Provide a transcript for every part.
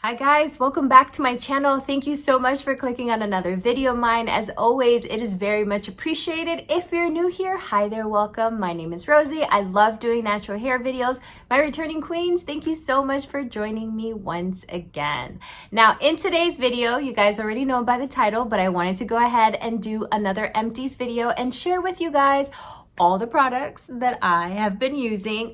Hi guys, welcome back to my channel. Thank you so much for clicking on another video of mine. As always, it is very much appreciated. If you're new here, hi there, welcome. My name is Rosie. I love doing natural hair videos. My returning queens, thank you so much for joining me once again. Now, in today's video, you guys already know by the title, but I wanted to go ahead and do another empties video and share with you guys all the products that I have been using.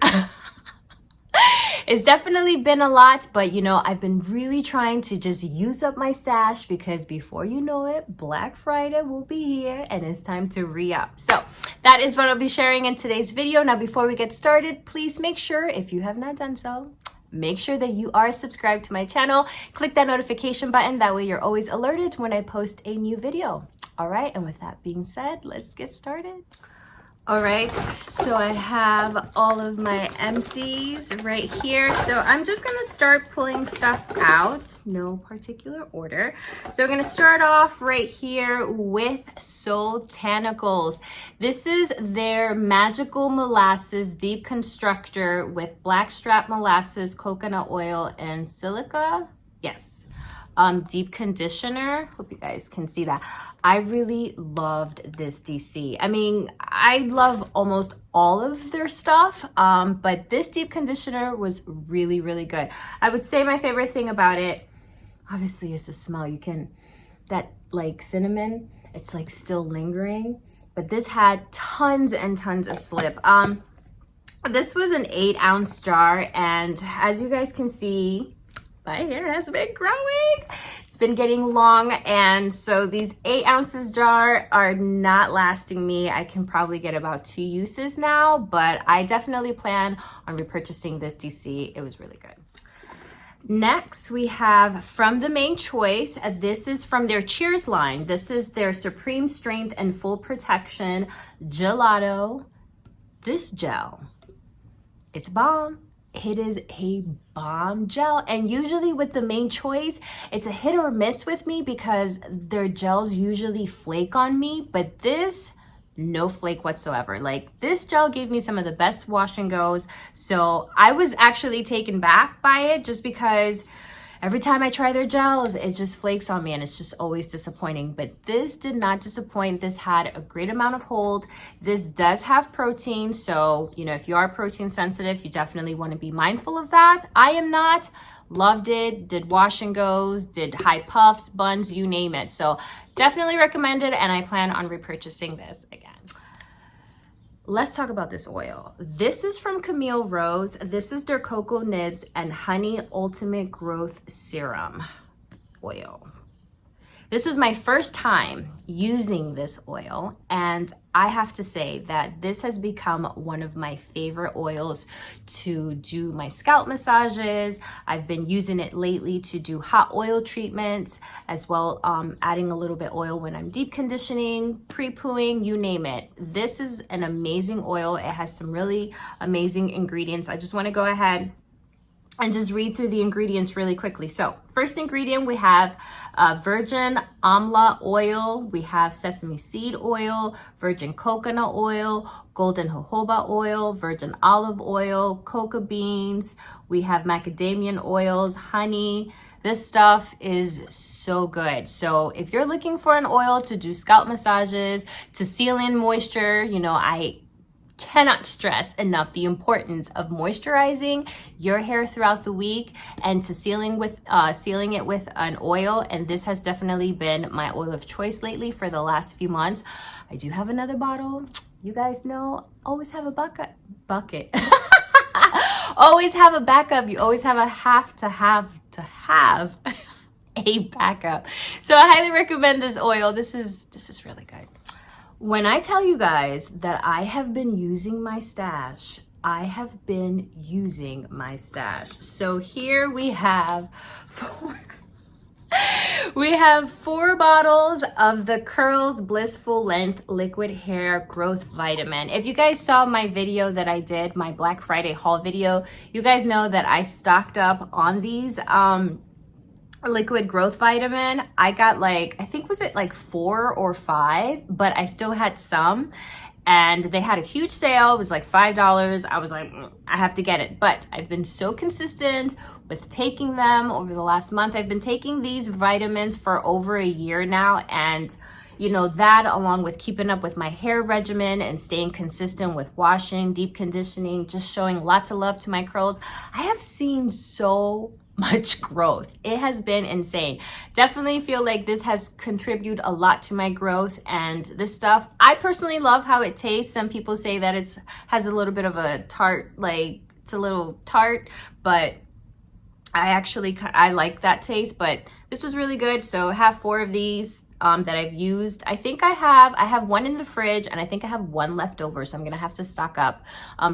It's definitely been a lot, but I've been really trying to just use up my stash because before you know it, Black Friday will be here and it's time to re-up. So that is what I'll be sharing in today's video. Now, before we get started, please make sure, if you have not done so, make sure that you are subscribed to my channel. Click that notification button. That way you're always alerted when I post a new video. All right, and with that being said, let's get started. All right, so I have all of my empties right here. So I'm just gonna start pulling stuff out, no particular order. So we're gonna start off right here with Soultanicals. This is their magical molasses deep constructor with blackstrap molasses, coconut oil, and silica. Yes. Deep conditioner. Hope you guys can see that. I really loved this DC. I mean, I love almost all of their stuff, but this deep conditioner was really, really good. I would say my favorite thing about it, obviously, is the smell. That like cinnamon, it's like still lingering, but this had tons and tons of slip. This was an 8-ounce jar, and as you guys can see, my hair has been growing. It's been getting long, and so these 8 ounces jar are not lasting me. I can probably get about 2 uses now, but I definitely plan on repurchasing this DC. It was really good. Next, we have from the main choice. This is from their Cheers line. This is their Supreme Strength and Full Protection Gelato. This gel, it's bomb. It is a bomb gel, and usually with the main choice, it's a hit or miss with me because their gels usually flake on me, but this, no flake whatsoever. Like, this gel gave me some of the best wash and goes, so I was actually taken back by it just because every time I try their gels, it just flakes on me and it's just always disappointing. But this did not disappoint. This had a great amount of hold. This does have protein. So, if you are protein sensitive, you definitely want to be mindful of that. I am not. Loved it. Did wash and goes, did high puffs, buns, you name it. So definitely recommend it, and I plan on repurchasing this again. Let's talk about this oil. This is from Camille Rose. This is their Cocoa Nibs and Honey Ultimate Growth Serum oil. This was my first time using this oil, and I have to say that this has become one of my favorite oils to do my scalp massages. I've been using it lately to do hot oil treatments as well, adding a little bit oil when I'm deep conditioning, pre-pooing, you name it. This is an amazing oil. It has some really amazing ingredients. I just want to go ahead and just read through the ingredients really quickly. So first ingredient, we have virgin amla oil, we have sesame seed oil, virgin coconut oil, golden jojoba oil, virgin olive oil, cocoa beans, we have macadamia oils, honey. This stuff is so good. So if you're looking for an oil to do scalp massages, to seal in moisture, I cannot stress enough the importance of moisturizing your hair throughout the week and to sealing it with an oil. And this has definitely been my oil of choice lately for the last few months. I do have another bottle. You guys know, always have a bucket. Always have a backup. You always have a backup. So I highly recommend this oil. This is really good. When I tell you guys that I have been using my stash, I have been using my stash. So here we have 4 bottles of the Curls Blissful Length Liquid Hair Growth Vitamin. If you guys saw my video that I did, my Black Friday haul video, you guys know that I stocked up on these liquid growth vitamin. I got I think was it 4 or 5, but I still had some, and they had a huge sale. It was $5. I was like, I have to get it. But I've been so consistent with taking them over the last month. I've been taking these vitamins for over a year now, and you know, that along with keeping up with my hair regimen and staying consistent with washing, deep conditioning, just showing lots of love to my curls, I have seen so much growth. It has been insane. Definitely feel like this has contributed a lot to my growth, and this stuff, I personally love how it tastes. Some people say that it has a little bit of a tart, like it's a little tart, but I like that taste. But this was really good. So I have 4 of these that I've used. I think I have one in the fridge, and I think I have one left over, so I'm gonna have to stock up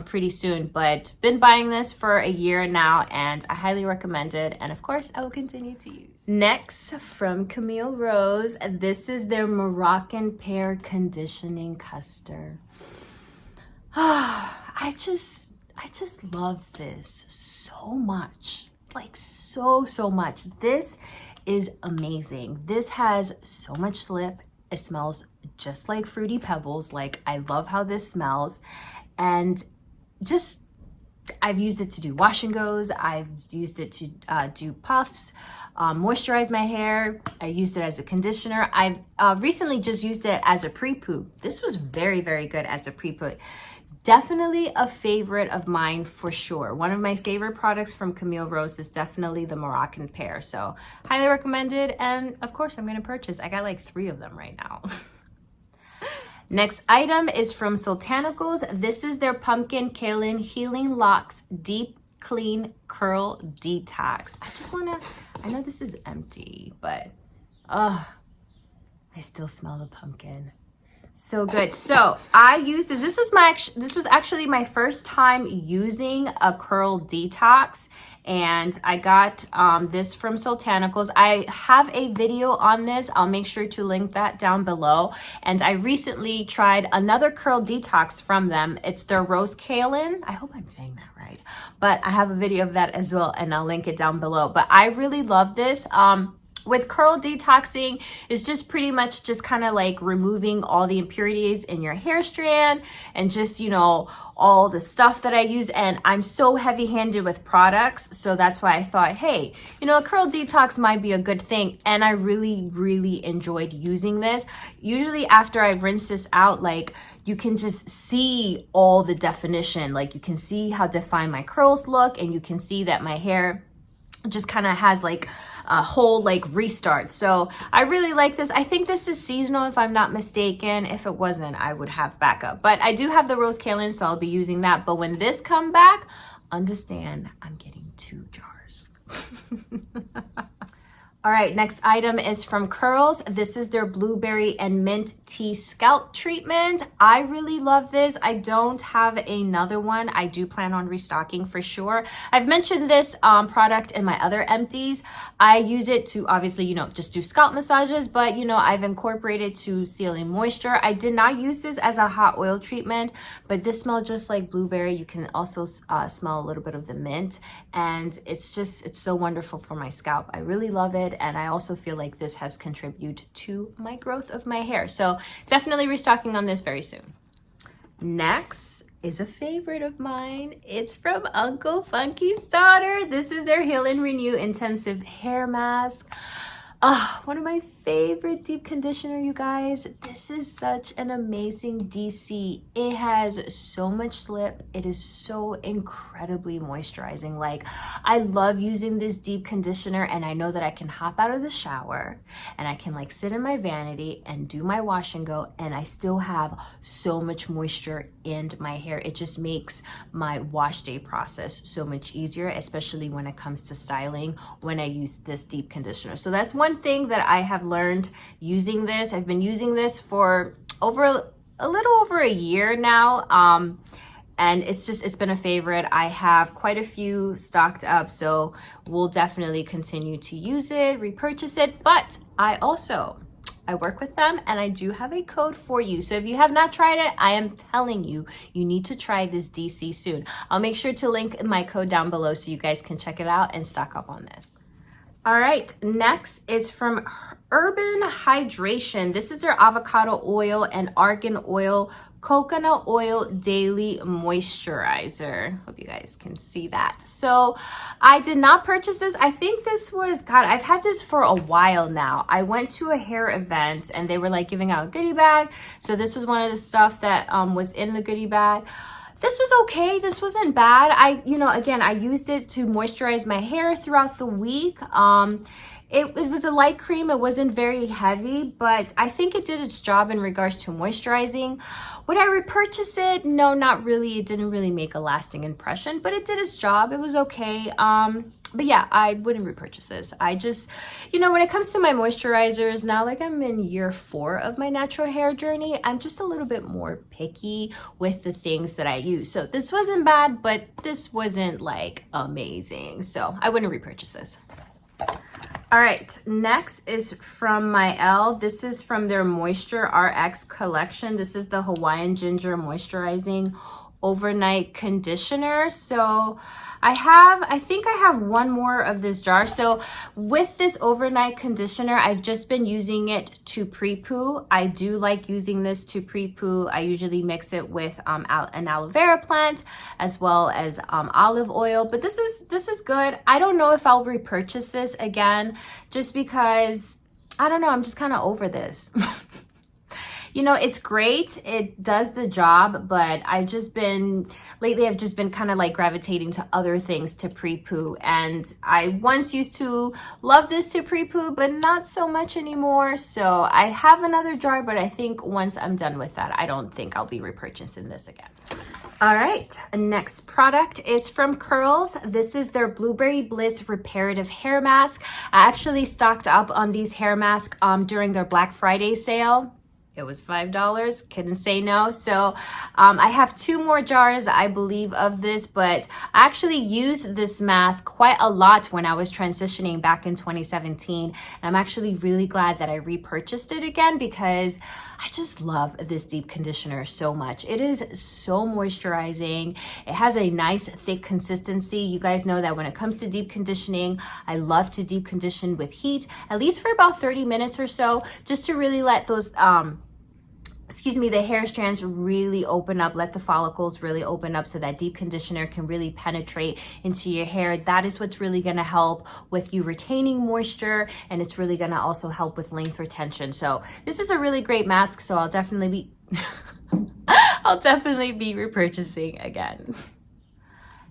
pretty soon. But been buying this for a year now, and I highly recommend it, and of course I will continue to use. Next, from Camille Rose, this is their Moroccan Pear Conditioning Custard. I just love this so much, like so much. This is amazing. This has so much slip. It smells just like Fruity Pebbles. Like, I love how this smells. And just, I've used it to do wash and goes. I've used it to do puffs, moisturize my hair. I used it as a conditioner. I've recently just used it as a pre-poop. This was very good as a pre-poop. Definitely a favorite of mine for sure. One of my favorite products from Camille Rose is definitely the Moroccan Pear. So highly recommended. And of course I'm going to purchase. I got like 3 of them right now. Next item is from Soultanicals. This is their Pumpkin Kaolin Healing Locks Deep Clean Curl Detox. I know this is empty, but I still smell the pumpkin. So good. So I used this. This was actually my first time using a curl detox, and I got this from Soultanicals. I have a video on this. I'll make sure to link that down below. And I recently tried another curl detox from them. It's their Rose Kaolin. I hope I'm saying that right, but I have a video of that as well, and I'll link it down below. But I really love this. With curl detoxing, it's just pretty much just kind of like removing all the impurities in your hair strand, and just, you know, all the stuff that I use. And I'm so heavy-handed with products, so that's why I thought, hey, you know, a curl detox might be a good thing. And I really enjoyed using this. Usually after I rinse this out, like, you can just see all the definition. Like, you can see how defined my curls look, and you can see that my hair just kind of has like a whole like restart. So I really like this. I think this is seasonal if I'm not mistaken. If it wasn't, I would have backup. But I do have the Rose Kaolin, so I'll be using that. But when this come back, understand I'm getting 2 jars. All right, next item is from Curls. This is their Blueberry and Mint Tea Scalp Treatment. I really love this. I don't have another one. I do plan on restocking for sure. I've mentioned this product in my other empties. I use it to obviously, you know, just do scalp massages, but you know, I've incorporated to sealing moisture. I did not use this as a hot oil treatment, but this smells just like blueberry. You can also smell a little bit of the mint, and it's so wonderful for my scalp. I really love it. And I also feel like this has contributed to my growth of my hair. So definitely restocking on this very soon. Next is a favorite of mine. It's from Uncle Funky's Daughter. This is their Heal and Renew Intensive Hair Mask. One of my favorite deep conditioner, you guys. This is such an amazing DC. It has so much slip. It is so incredibly moisturizing. Like, I love using this deep conditioner, and I know that I can hop out of the shower and I can like sit in my vanity and do my wash and go, and I still have so much moisture in my hair. It just makes my wash day process so much easier, especially when it comes to styling when I use this deep conditioner. So that's one thing that I have learned using this. I've been using this for a little over a year now, and it's been a favorite. I have quite a few stocked up, so we'll definitely continue to use it, repurchase it. But I work with them, and I do have a code for you. So if you have not tried it, I am telling you, you need to try this DC soon. I'll make sure to link my code down below so you guys can check it out and stock up on this. All right, next is from Urban Hydration. This is their avocado oil and argan oil Coconut Oil Daily Moisturizer. Hope you guys can see that. So I did not purchase this. I think this was, God, I've had this for a while now. I went to a hair event and they were like giving out a goodie bag. So this was one of the stuff that was in the goodie bag. This was okay. This wasn't bad. Again, I used it to moisturize my hair throughout the week. It was a light cream. It wasn't very heavy, but I think it did its job in regards to moisturizing. Would I repurchase it? No, not really. It didn't really make a lasting impression, but it did its job. It was okay. But yeah, I wouldn't repurchase this. I just, when it comes to my moisturizers now, like I'm in year 4 of my natural hair journey, I'm just a little bit more picky with the things that I use. So this wasn't bad, but this wasn't like amazing. So I wouldn't repurchase this. All right, next is from my This is from their Moisture RX collection. This is the Hawaiian Ginger Moisturizing Overnight Conditioner. So I think I have one more of this jar. So with this overnight conditioner, I've just been using it to pre-poo. I do like using this to pre-poo. I usually mix it with an aloe vera plant as well as olive oil, but this is good. I don't know if I'll repurchase this again, just because, I don't know, I'm just kind of over this. It's great. It does the job, but lately I've just been kind of like gravitating to other things to pre-poo. And I once used to love this to pre-poo, but not so much anymore. So I have another jar, but I think once I'm done with that, I don't think I'll be repurchasing this again. All right, next product is from Curls. This is their Blueberry Bliss Reparative Hair Mask. I actually stocked up on these hair masks during their Black Friday sale. It was $5, couldn't say no. So I have 2 more jars, I believe, of this, but I actually used this mask quite a lot when I was transitioning back in 2017. And I'm actually really glad that I repurchased it again because I just love this deep conditioner so much. It is so moisturizing. It has a nice thick consistency. You guys know that when it comes to deep conditioning, I love to deep condition with heat, at least for about 30 minutes or so, just to really let those the hair strands really open up, let the follicles really open up so that deep conditioner can really penetrate into your hair. That is what's really gonna help with you retaining moisture, and it's really gonna also help with length retention. So this is a really great mask, so I'll definitely be repurchasing again.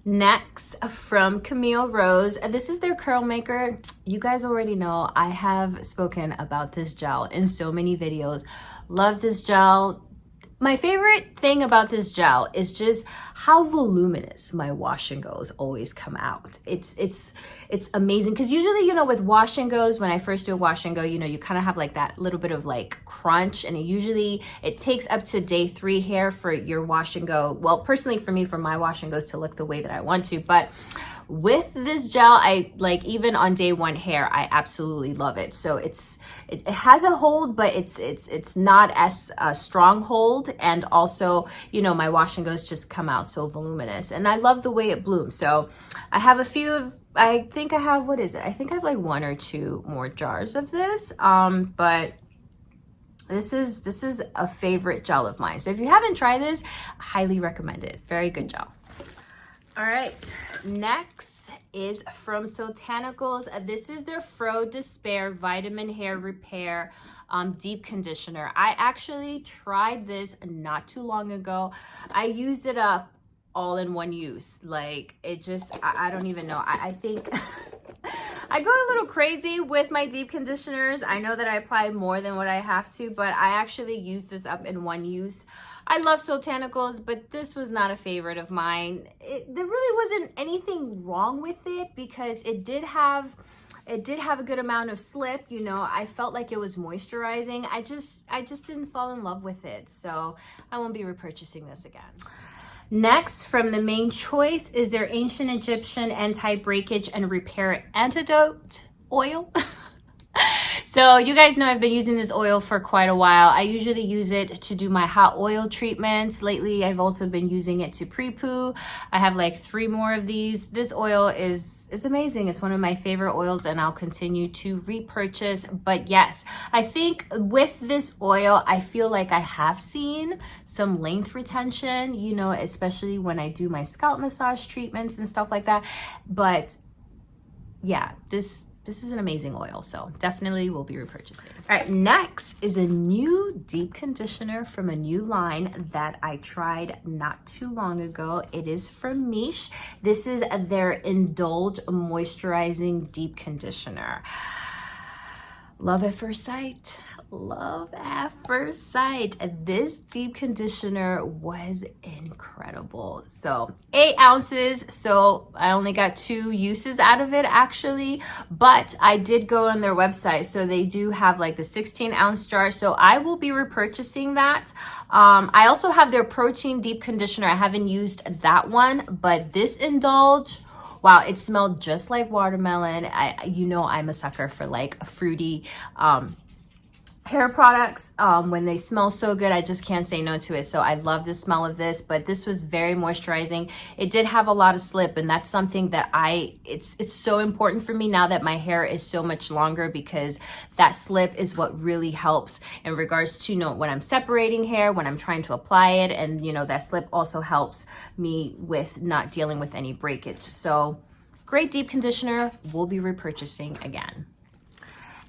Next, from Camille Rose, this is their curl maker. You guys already know I have spoken about this gel in so many videos. Love this gel. My favorite thing about this gel is just how voluminous my wash and goes always come out. It's amazing because usually, with wash and goes, when I first do a wash and go, you kind of have like that little bit of like crunch, and it takes up to day 3 hair for your wash and go. Well, personally for me, for my wash and goes to look the way that I want to, but with this gel, I like, even on day 1 hair, I absolutely love it. So it has a hold, but it's not as a strong hold, and also my wash and goes just come out so voluminous, and I love the way it blooms. So I have I think I have like 1 or 2 more jars of this, but this is a favorite gel of mine. So if you haven't tried this, I highly recommend it. Very good gel. All right, next is from Sotanicals. This is their Fro Despair Vitamin Hair Repair Deep Conditioner. I actually tried this not too long ago. I used it up all in one use. Like, it just, I don't even know. I think I go a little crazy with my deep conditioners. I know that I apply more than what I have to, but I actually use this up in one use. I love Sotanicals, but this was not a favorite of mine. There really wasn't anything wrong with it because it did have a good amount of slip. I felt like it was moisturizing. I just didn't fall in love with it, so I won't be repurchasing this again. Next, from the main choice, is their Ancient Egyptian Anti-Breakage and Repair Antidote oil. So So you guys know I've been using this oil for quite a while. I usually use it to do my hot oil treatments. Lately, I've also been using it to pre-poo. I have like 3 more of these. This oil it's amazing. It's one of my favorite oils, and I'll continue to repurchase. But yes, I think with this oil, I feel like I have seen some length retention, you know, especially when I do my scalp massage treatments and stuff like that. But yeah, this is an amazing oil, so definitely will be repurchasing. All right, next is a new deep conditioner from a new line that I tried not too long ago. It is from Miche. This is their Indulge Moisturizing Deep Conditioner. Love at first sight. Love at first sight. This deep conditioner was incredible. So 8 ounces. So I only got 2 uses out of it actually, but I did go on their website. So they do have like the 16-ounce jar. So I will be repurchasing that. I also have their protein deep conditioner. I haven't used that one, but this Indulge, wow, it smelled just like watermelon. You know, I'm a sucker for like fruity, hair products. When they smell so good, I just can't say no to it. So I love the smell of this, but this was very moisturizing. It did have a lot of slip, and that's something that it's so important for me now that my hair is so much longer, because that slip is what really helps in regards to, you know, when I'm separating hair, when I'm trying to apply it, and you know, that slip also helps me with not dealing with any breakage. So great deep conditioner. We'll be repurchasing again.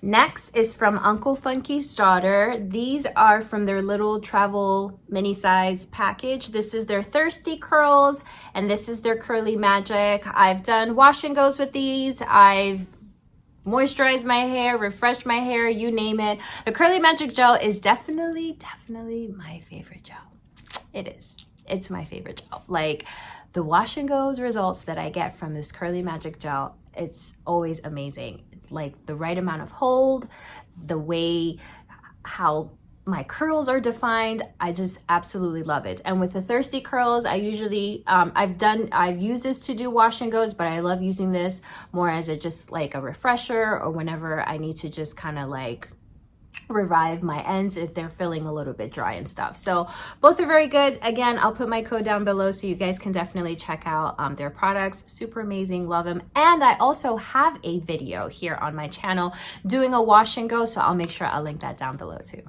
Next is from Uncle Funky's daughter. These are from their little travel mini size package. This is their Thirsty Curls, and this is their Curly Magic. I've done wash and goes with these. I've moisturized my hair, refreshed my hair, you name it. The Curly Magic gel is definitely my favorite gel. It is. It's my favorite gel. Like, the wash and goes results that I get from this Curly Magic gel, it's always amazing. Like the right amount of hold, the way how my curls are defined, I just absolutely love it. And with the Thirsty Curls, I usually I've used this to do wash and goes, but I love using this more as just like a refresher, or whenever I need to just kind of like revive my ends if they're feeling a little bit dry and stuff. So both are very good. Again, I'll put my code down below so you guys can definitely check out their products. Super amazing, love them. And I also have a video here on my channel doing a wash and go, so I'll make sure I'll link that down below too.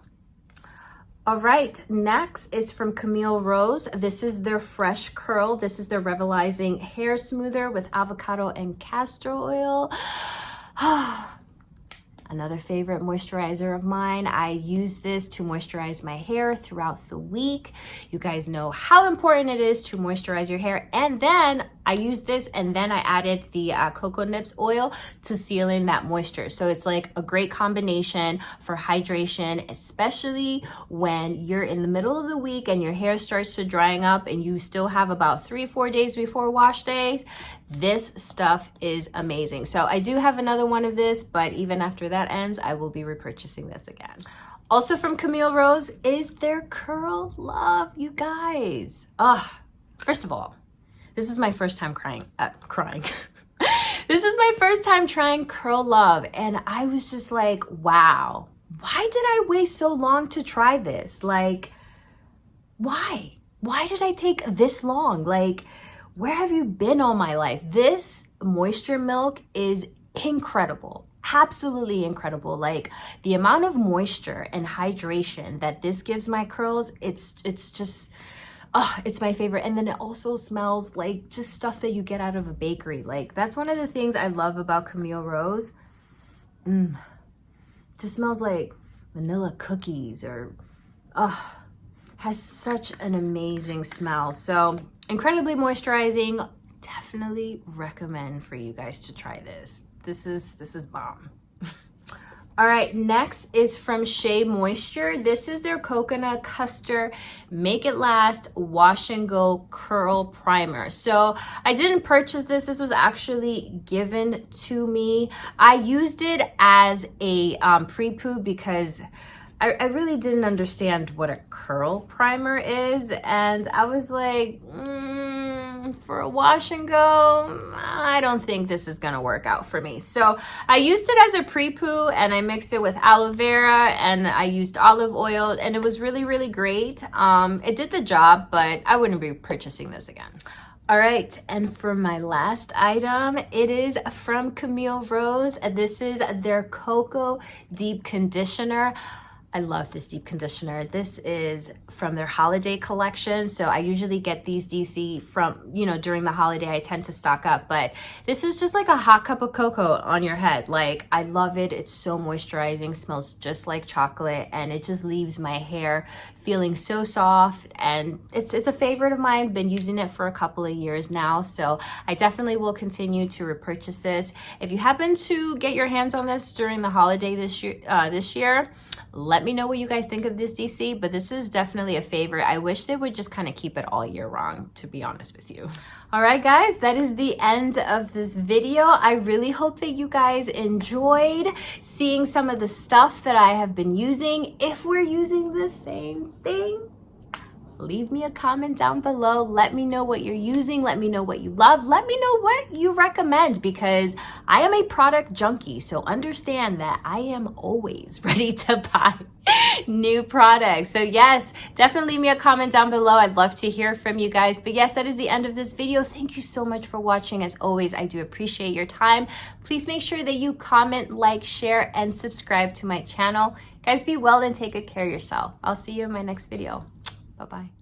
All right, next is from Camille Rose. This is their Fresh Curl. This is their Revitalizing Hair Smoother with avocado and castor oil. Another favorite moisturizer of mine. I use this to moisturize my hair throughout the week. You guys know how important it is to moisturize your hair. And then I use this, and then I added the cocoa nips oil to seal in that moisture. So it's like a great combination for hydration, especially when you're in the middle of the week and your hair starts to drying up and you still have about 3-4 days before wash days. This stuff is amazing. So I do have another one of this, but even after that ends, I will be repurchasing this again. Also from Camille Rose is their Curl Love, you guys. First of all, this is my first time crying. This is my first time trying Curl Love, and I was just like, wow, why did I wait so long to try this? Like, why? Why did I take this long? Like, where have you been all my life? This moisture milk is incredible. Absolutely incredible. Like, the amount of moisture and hydration that this gives my curls, it's just, it's my favorite. And then it also smells like just stuff that you get out of a bakery. Like, that's one of the things I love about Camille Rose. Just smells like vanilla cookies, or has such an amazing smell. So incredibly moisturizing. Definitely recommend for you guys to try this. This is bomb. All right, next is from Shea Moisture. This is their Coconut Custard Make It Last Wash and Go Curl Primer. So I didn't purchase this. This was actually given to me. I used it as a pre-poo because I really didn't understand what a curl primer is. And I was like, for a wash and go, I don't think this is gonna work out for me. So I used it as a pre-poo, and I mixed it with aloe vera, and I used olive oil, and it was really, really great. It did the job, but I wouldn't be purchasing this again. All right, and for my last item, it is from Camille Rose. This is their Cocoa Deep Conditioner. I love this deep conditioner. This is from their holiday collection. So I usually get these DC from, during the holiday, I tend to stock up, but this is just like a hot cup of cocoa on your head. Like, I love it. It's so moisturizing, smells just like chocolate, and it just leaves my hair feeling so soft. And it's a favorite of mine. Been using it for a couple of years now. So I definitely will continue to repurchase this. If you happen to get your hands on this during the holiday this year, let me know what you guys think of this DC, but this is definitely a favorite. I wish they would just kind of keep it all year round, to be honest with you. All right, guys, that is the end of this video. I really hope that you guys enjoyed seeing some of the stuff that I have been using. If we're using the same thing, leave me a comment down below. Let me know what you're using. Let me know what you love. Let me know what you recommend, because I am a product junkie. So understand that I am always ready to buy new products. So yes, definitely leave me a comment down below. I'd love to hear from you guys. But yes, that is the end of this video. Thank you so much for watching. As always, I do appreciate your time. Please make sure that you comment, like, share, and subscribe to my channel. Guys, be well and take good care of yourself. I'll see you in my next video. Bye-bye.